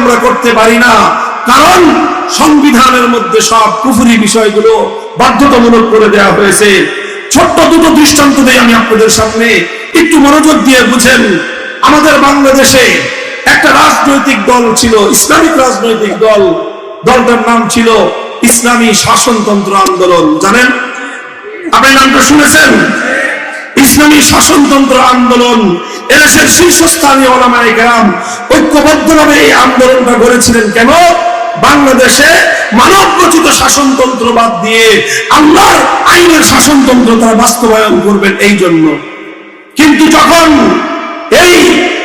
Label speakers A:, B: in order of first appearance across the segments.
A: আমরা করতে পারি না, কারণ সংবিধানের মধ্যে সব কুফরি বিষয়গুলো বাধ্যতামূলক করে দেওয়া হয়েছে। ছোট্ট দুটো দৃষ্টান্ত দিয়ে আমি আপনাদের সামনে, একটু মনোযোগ দিয়ে বুঝেন। আমাদের বাংলাদেশে একটা রাজনৈতিক দল ছিল, ইসলামিক রাজনৈতিক দল, দলটার নাম ছিল ইসলামী শাসনতন্ত্র আন্দোলন। জানেন? আপনি নামটা শুনেছেন? ইসলামী শাসনতন্ত্র আন্দোলন। এদেশের শীর্ষস্থানীয় ওলামায়ে কেরাম ঐক্যবদ্ধভাবে এই আন্দোলনটা গড়েছিলেন। কেন? বাংলাদেশে মানব রচিত শাসনতন্ত্র বাদ দিয়ে আল্লাহর আইনের শাসনতন্ত্র তারা বাস্তবায়ন করবেন এই জন্য। কিন্তু যখন এই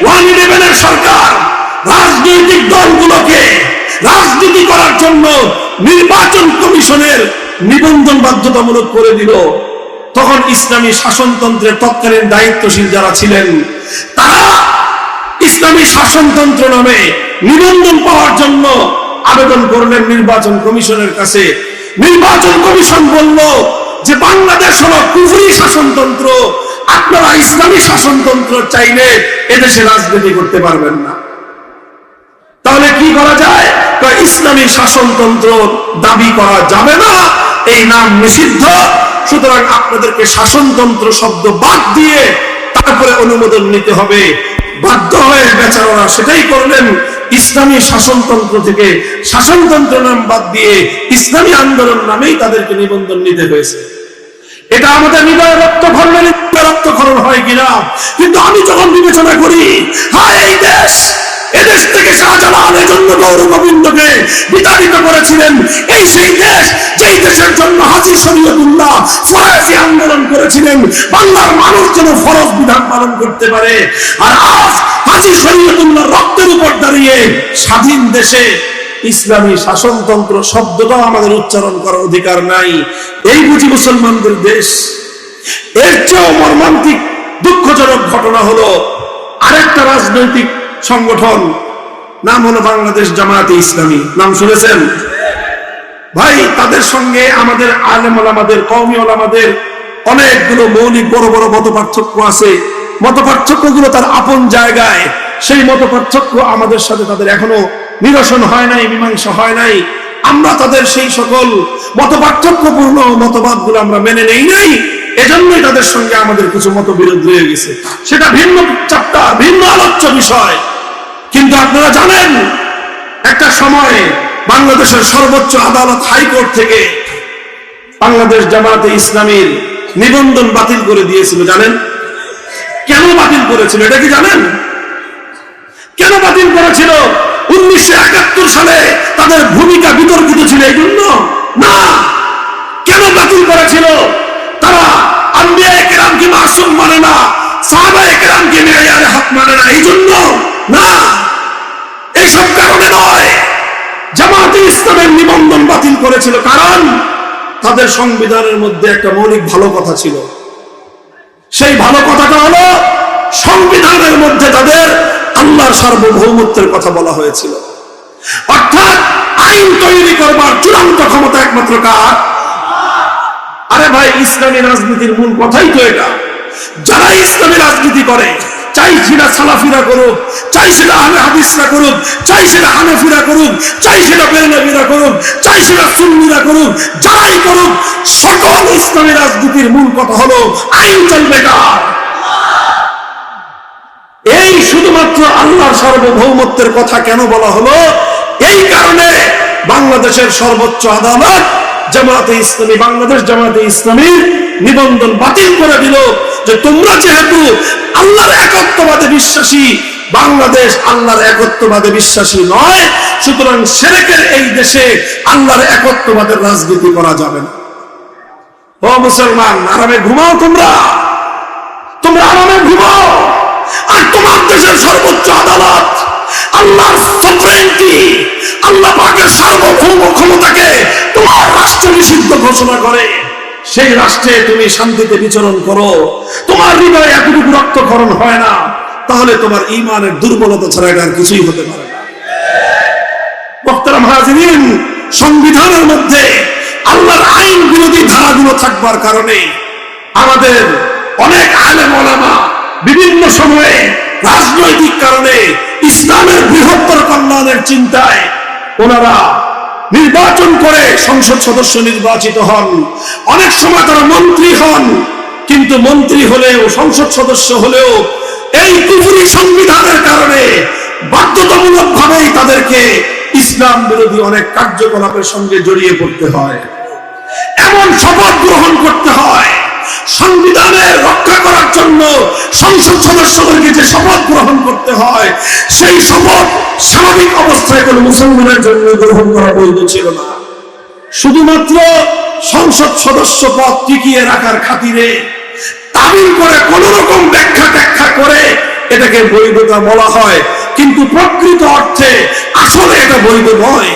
A: 111 সরকার রাজনৈতিক দলগুলোকে রাজনীতি করার জন্য নির্বাচন কমিশনের নিবন্ধন বাধ্যতামূলক করে দিল, তখন ইসলামী শাসনতন্ত্রের তৎকালীন দায়িত্বশীল যারা ছিলেন তারা ইসলামী শাসনতন্ত্র নামে নিবন্ধন পাওয়ার জন্য আবেদন করলেন নির্বাচন কমিশনের কাছে। নির্বাচন কমিশন বলল যে বাংলাদেশ হলো কুফরি শাসনতন্ত্র, আপনারা ইসলামী শাসনতন্ত্র চাইলে এদেশে রাজনীতি করতে পারবেন না। তাহলে কি করা যায়? ইসলামী শাসনতন্ত্র দাবি করা যাবে না, এই নাম নিষিদ্ধ। সুতরাং আপনাদেরকে শাসনতন্ত্র শব্দ বাদ দিয়ে তারপরে অনুমোদন নিতে হবে। বাধ্য হয়ে বেচারারা সেটাই করলেন, ইসলামী শাসনতন্ত্র থেকে শাসনতন্ত্র নাম বাদ দিয়ে ইসলামী আন্দোলন নামেই তাদেরকে নিবন্ধন নিতে হয়েছে। এটা আমাদের হৃদয় রক্তক্ষরণ হয় কিনা? কিন্তু আমি যখন বিবেচনা করি, হ্যাঁ, এই দেশ, এদেশ থেকে শাহজালাল এজন্য গৌর গোবিন্দকে বিতাড়িত করেছিলেন। এই সেই দেশ যেই দেশের জন্য হাজী শরীয়তুল্লাহ ফরাজি আন্দোলন করেছিলেন, বাংলার মানুষ যেন ফরজ বিধান পালন করতে পারে। আর আজ হাজী শরীয়তুল্লাহ রক্তের উপর দাঁড়িয়ে স্বাধীন দেশে ইসলামী শাসনতন্ত্র শব্দটাও আমাদের উচ্চারণ করার অধিকার নাই। এই বুঝি মুসলমানদের দেশ? এর চেয়েও মর্মান্তিক দুঃখজনক ঘটনা হলো আরেকটা রাজনৈতিক সংগঠন, নাম হলো বাংলাদেশ জামায়াতে ইসলামী। নাম শুনেছেন? ভাই, তাদের সঙ্গে আমাদের আলেম ওলামাদের, কওমি ওলামাদের অনেকগুলো মৌলিক বড় বড় মত পার্থক্য আছে। মত পার্থক্যগুলো তার আপন জায়গায়। সেই মত পার্থক্য আমাদের সাথে তাদের এখনো নিরসন হয় নাই, মীমাংসা হয় নাই। আমরা তাদের সেই সকল মত পার্থক্যপূর্ণ মতবাদগুলো আমরা মেনে নেই নাই। এজন্যই তাদের সঙ্গে আমাদের কিছু মতবিরোধ রয়ে গেছে। সেটা ভিন্ন চ্যাপ্টার, ভিন্ন আলোচ্য বিষয়। কিন্তু আপনারা জানেন, একটা সময়ে বাংলাদেশের সর্বোচ্চ আদালত হাইকোর্ট থেকে বাংলাদেশ জামায়াতে ইসলামীর নিবন্ধন বাতিল করে দিয়েছিল। জানেন কেন বাতিল করেছিল? এটা কি জানেন? কেন বাতিল করেছিল? 1971 সালে তাদের ভূমিকা বিতর্কিত ছিল এই জন্য না। কেন বাতিল করেছিল? তারা আম্বিয়ায়ে কেরামকে মাসুম মানে না, সাহাবায়ে কেরামকে মেয়ারে হক মানে না, এই জন্য না, এইসব কারণে নয়। জামায়াতে ইসলামের নিবন্ধন বাতিল করেছিল কারণ তাদের সংবিধানের মধ্যে একটা মৌলিক ভালো কথা ছিল। সেই ভালো কথাটা হলো সংবিধানের মধ্যে তাদের আল্লাহর সার্বভৌমত্বের কথা বলা হয়েছিল। অর্থাৎ আইন তৈরি করবার চূড়ান্ত ক্ষমতা একমাত্র কার? আরে ভাই, ইসলামী রাজনীতির মূল কথাই তো এটা। যারা ইসলামী রাজনীতি করে, চাই সেটা সালাফিরা করুক, চাই সেটা আহলে হাদিসরা করুক, চাই সেটা হানাফিরা করুক, চাই সেটা বেরলভীরা করুক, চাই সেটা সুন্নিরা করুক, যারাই করুক, সকল ইসলামী রাজনীতির মূল কথা হলো আইন চলবে কার? এই শুধুমাত্র আল্লাহর সার্বভৌমত্বের কথা কেন বলা হলো? এই কারণে বাংলাদেশের সর্বোচ্চ আদালত জামায়াতে ইসলামী, বাংলাদেশ জামায়াতে ইসলামীর নিবন্ধন বাতিল করে দিল যে তোমরা যেহেতু আল্লাহর একত্ববাদে বিশ্বাসী, বাংলাদেশ আল্লাহর একত্ববাদে বিশ্বাসী নয়, সুতরাং শিরকের এই দেশে আল্লাহর একত্ববাদের রাজনীতি করা যাবে না। ও মুসলমান, আরামে ঘুমাও, তোমরা আরামে ঘুমাও। আর তোমার দেশের সর্বোচ্চ আদালত আল্লাহর সভরেন্টি, আল্লাহ পাকের সার্বভৌম ক্ষমতাকে তোমার রাষ্ট্র নিষিদ্ধ ঘোষণা করে। সেই রাষ্ট্রে তুমি শান্তিতে বিচরণ করো, তোমার হৃদয়ে এতটুকু রক্তক্ষরণ হয় না, তাহলে তোমার ঈমানের দুর্বলতা ছাড়া আর কিছুই হতে পারে না। মুহতারাম হাজিরিন, সংবিধানের মধ্যে আল্লাহর আইন বিরোধী ধারাগুলো থাকবার কারণে আমাদের অনেক আলেম ওলামা বিভিন্ন সময়ে রাজনৈতিক কারণে ইসলামের বৃহত্তর কল্যাণের চিন্তায় ওনারা নির্বাচন করে সংসদ সদস্য নির্বাচিত হন। অনেক সময় তারা মন্ত্রী হন, কিন্তু মন্ত্রী হলেও সংসদ সদস্য হলেও এই কুফরি সংবিধানের কারণে বাধ্যতামূলক ভাবেই তাদেরকে ইসলাম বিরোধী অনেক কার্যকলাপের সঙ্গে জড়িয়ে পড়তে হয়। এমন শপথ গ্রহণ করতে হয়, সংবিধানের রক্ষা করার জন্য সংসদ সদস্যদেরকে যে শপথ গ্রহণ করতে হয়, সেই শপথ স্বাভাবিক অবস্থায় কোনো মুসলমানের জন্য গ্রহণ করা বৈধ ছিল না। শুধুমাত্র সংসদ সদস্য পদ টিকিয়ে রাখার খাতিরে তাবিল করে কোন রকম ব্যাখ্যা করে এটাকে বৈধতা বলা হয়, কিন্তু প্রকৃত অর্থে আসলে এটা বৈধ নয়।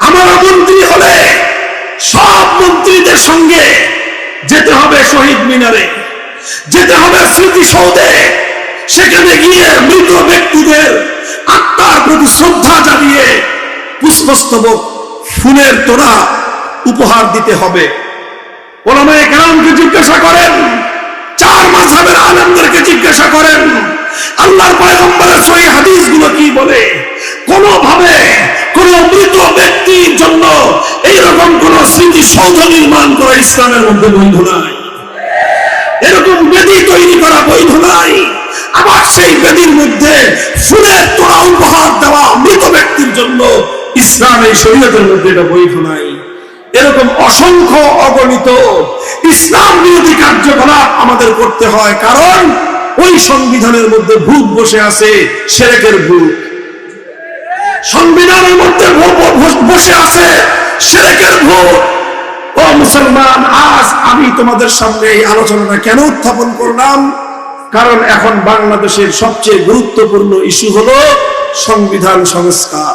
A: আমরা মন্ত্রী হলে সব মন্ত্রীদের সঙ্গে যেতে হবে শহীদ মিনারে, যেতে হবে স্মৃতিসৌধে, সেখানে গিয়ে মৃত ব্যক্তিদের আত্মার প্রতি শ্রদ্ধা জানিয়ে পুষ্পস্তবক ফুলের তোড়া উপহার দিতে হবে। ওলামায়ে কেরামকে জিজ্ঞাসা করেন, চার মাযহাবের আলেমদেরকে জিজ্ঞাসা করেন, আল্লাহর পয়গম্বরের সহিহ হাদিসগুলো কি বলে? কোনোভাবে কোন মৃত ব্যক্তির জন্য এইরকম কোন স্মৃতিসৌধ নির্মাণ করা ইসলামের মধ্যে বৈধ নাই। এরকম বেদি তৈরি করা বৈধ নাই। আবার সেই বেদির মধ্যে ফুলের তোড়া উপহার দেওয়া মৃত ব্যক্তির জন্য ইসলামের শরীয়তের মধ্যে এটা বৈধ নাই। এরকম অসংখ্য অগণিত ইসলাম বিরোধী কার্যকলাপ আমাদের করতে হয়, কারণ ওই সংবিধানের মধ্যে ভূত বসে আছে, শিরকের ভূত। সংবিধানের মধ্যে বসে আছে শিরকের ভূত। ও মুসলমান, আজ আমি তোমাদের সামনে এই আলোচনাটা কেন উত্থাপন করলাম? কারণ এখন বাংলাদেশের সবচেয়ে গুরুত্বপূর্ণ ইস্যু হলো সংবিধান সংস্কার।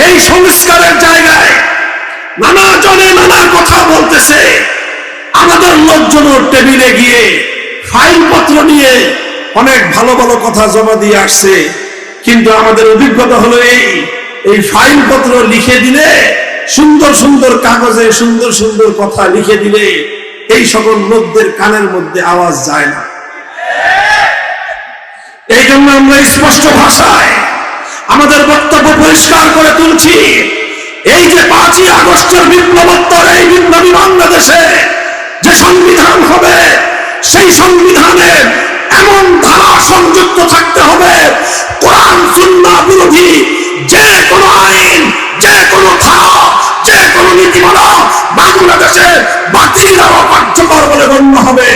A: এই সংস্কারের জায়গায় নানা জনে নানা কথা বলতেছে। আমাদের লোকজন টেবিলে গিয়ে ফাইলপত্র নিয়ে অনেক ভালো ভালো কথা জমা দিয়ে আসছে, কিন্তু আমাদের অভিজ্ঞতা হলো এই ফাইলপত্র লিখে দিলে, সুন্দর সুন্দর কাগজে সুন্দর সুন্দর কথা লিখে দিলে এই সকল লোকদের কানের মধ্যে আওয়াজ যায় না। এই জন্য আমরা স্পষ্ট ভাষায় আমাদের বক্তব্য পরিষ্কার করে তুলছি। এই যে 5ই আগস্টের বিপ্লবোত্তর এই বিপ্লবী বাংলাদেশে যে সংবিধান হবে, সেই সংবিধানের এমন ধারা সংযুক্ত থাকতে হবে, কোরআন সুন্নাহ বিরোধী যে কোনো আইন, যে কোনো ধারা, যে কোনো নীতিমালা বাংলাদেশে বাতিল ও কার্যকর বলে গণ্য হবে।